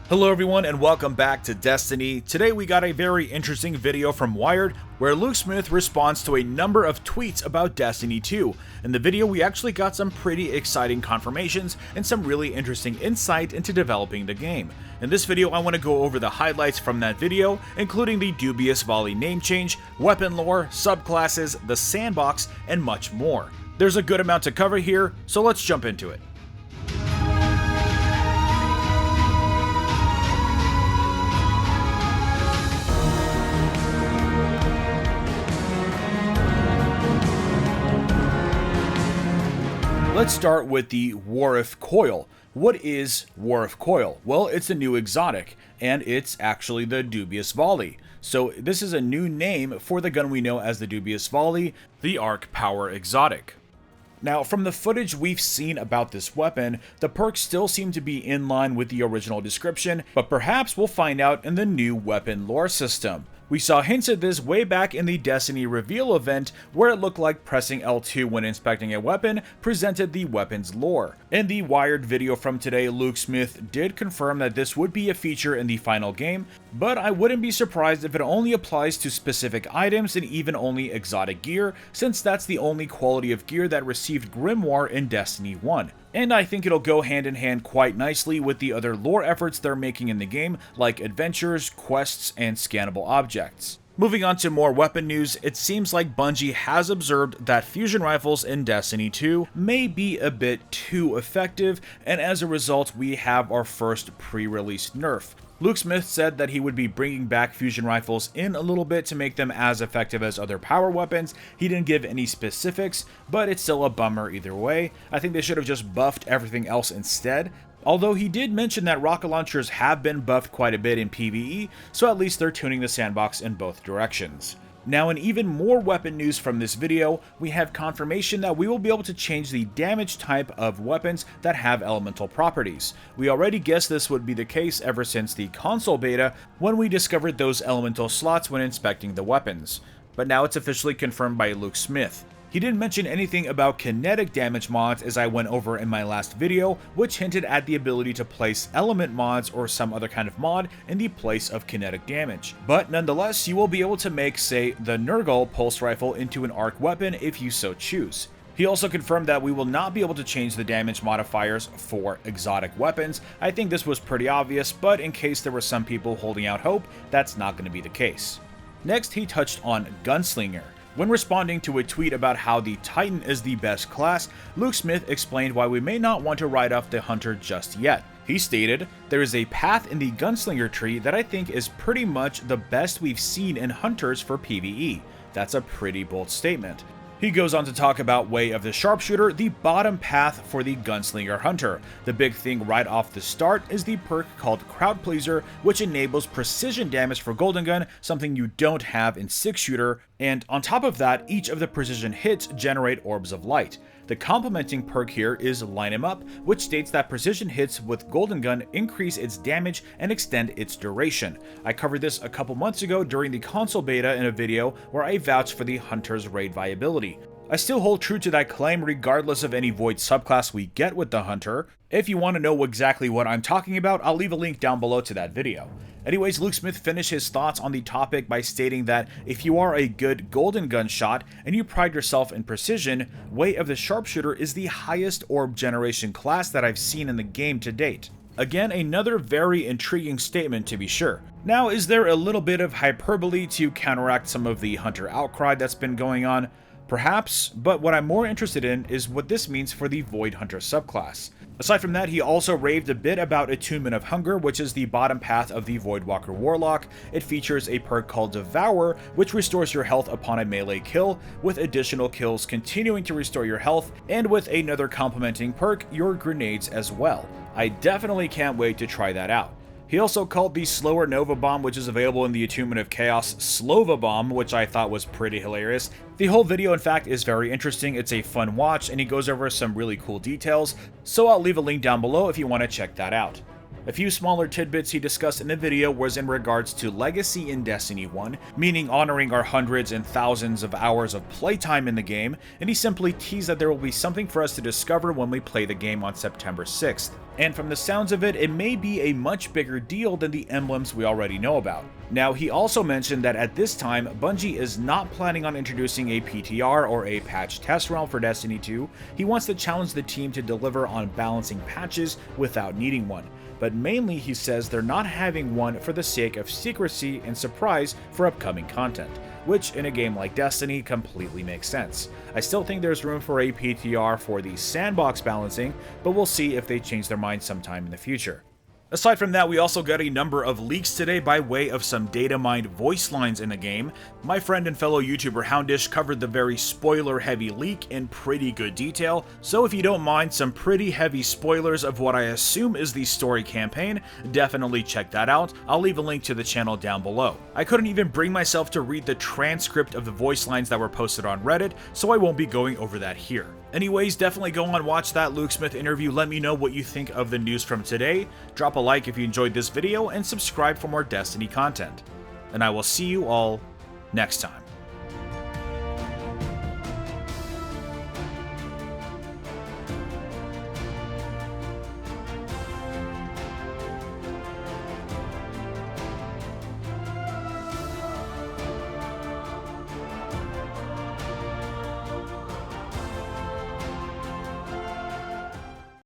Hello everyone and welcome back to Destiny. Today we got a very interesting video from Wired where Luke Smith responds to a number of tweets about Destiny 2. In the video we actually got some pretty exciting confirmations and some really interesting insight into developing the game. In this video I want to go over the highlights from that video, including the dubious volley name change, weapon lore, subclasses, the sandbox, and much more. There's a good amount to cover here, so let's jump into it. Let's start with the Wardcliff Coil. What is Wardcliff Coil? Well, it's a new exotic, and it's actually the dubious volley. So this is a new name for the gun we know as the dubious volley, the arc power exotic. Now, from the footage we've seen about this weapon, the perks still seem to be in line with the original description, but perhaps we'll find out in the new weapon lore system. We saw hints of this way back in the Destiny reveal event, where it looked like pressing L2 when inspecting a weapon presented the weapon's lore. In the Wired video from today, Luke Smith did confirm that this would be a feature in the final game, but I wouldn't be surprised if it only applies to specific items and even only exotic gear, since that's the only quality of gear that received Grimoire in Destiny 1. And I think it'll go hand in hand quite nicely with the other lore efforts they're making in the game, like adventures, quests, and scannable objects. Moving on to more weapon news, it seems like Bungie has observed that fusion rifles in Destiny 2 may be a bit too effective, and as a result we have our first pre-release nerf. Luke Smith said that he would be bringing back fusion rifles in a little bit to make them as effective as other power weapons. He didn't give any specifics, but it's still a bummer either way. I think they should have just buffed everything else instead. Although he did mention that rocket launchers have been buffed quite a bit in PvE, so at least they're tuning the sandbox in both directions. Now, in even more weapon news from this video, we have confirmation that we will be able to change the damage type of weapons that have elemental properties. We already guessed this would be the case ever since the console beta, when we discovered those elemental slots when inspecting the weapons. But now it's officially confirmed by Luke Smith. He didn't mention anything about kinetic damage mods as I went over in my last video, which hinted at the ability to place element mods or some other kind of mod in the place of kinetic damage. But nonetheless, you will be able to make, say, the Nurgle pulse rifle into an arc weapon if you so choose. He also confirmed that we will not be able to change the damage modifiers for exotic weapons. I think this was pretty obvious, but in case there were some people holding out hope, that's not going to be the case. Next, he touched on Gunslinger. When responding to a tweet about how the Titan is the best class, Luke Smith explained why we may not want to write off the Hunter just yet. He stated, "There is a path in the Gunslinger tree that I think is pretty much the best we've seen in Hunters for PvE. That's a pretty bold statement." He goes on to talk about Way of the Sharpshooter, the bottom path for the Gunslinger Hunter. The big thing right off the start is the perk called Crowd Pleaser, which enables precision damage for Golden Gun, something you don't have in 6-shooter, and on top of that, each of the precision hits generate orbs of light. The complementing perk here is Line 'em Up, which states that precision hits with Golden Gun increase its damage and extend its duration. I covered this a couple months ago during the console beta in a video where I vouched for the Hunter's raid viability. I still hold true to that claim regardless of any void subclass we get with the Hunter. If you want to know exactly what I'm talking about, I'll leave a link down below to that video. Anyways, Luke Smith finished his thoughts on the topic by stating that if you are a good Golden Gun shot and you pride yourself in precision, Way of the Sharpshooter is the highest orb generation class that I've seen in the game to date. Again, another very intriguing statement to be sure. Now, is there a little bit of hyperbole to counteract some of the Hunter outcry that's been going on? Perhaps, but what I'm more interested in is what this means for the Void Hunter subclass. Aside from that, he also raved a bit about Attunement of Hunger, which is the bottom path of the Voidwalker Warlock. It features a perk called Devour, which restores your health upon a melee kill, with additional kills continuing to restore your health, and with another complementing perk, your grenades as well. I definitely can't wait to try that out. He also called the slower Nova Bomb, which is available in the Attunement of Chaos, Slova Bomb, which I thought was pretty hilarious. The whole video, in fact, is very interesting. It's a fun watch, and he goes over some really cool details, so I'll leave a link down below if you want to check that out. A few smaller tidbits he discussed in the video was in regards to legacy in Destiny 1, meaning honoring our hundreds and thousands of hours of playtime in the game, and he simply teased that there will be something for us to discover when we play the game on September 6th. And from the sounds of it, it may be a much bigger deal than the emblems we already know about. Now, he also mentioned that at this time, Bungie is not planning on introducing a PTR or a patch test realm for Destiny 2. He wants to challenge the team to deliver on balancing patches without needing one. But mainly, he says they're not having one for the sake of secrecy and surprise for upcoming content, which in a game like Destiny completely makes sense. I still think there's room for a PTR for the Sandbox balancing, but we'll see if they change their mind sometime in the future. Aside from that, we also got a number of leaks today by way of some data-mined voice lines in the game. My friend and fellow YouTuber Houndish covered the very spoiler-heavy leak in pretty good detail, so if you don't mind some pretty heavy spoilers of what I assume is the story campaign, definitely check that out. I'll leave a link to the channel down below. I couldn't even bring myself to read the transcript of the voice lines that were posted on Reddit, so I won't be going over that here. Anyways, definitely go on watch that Luke Smith interview. Let me know what you think of the news from today. Drop a like if you enjoyed this video and subscribe for more Destiny content. And I will see you all next time.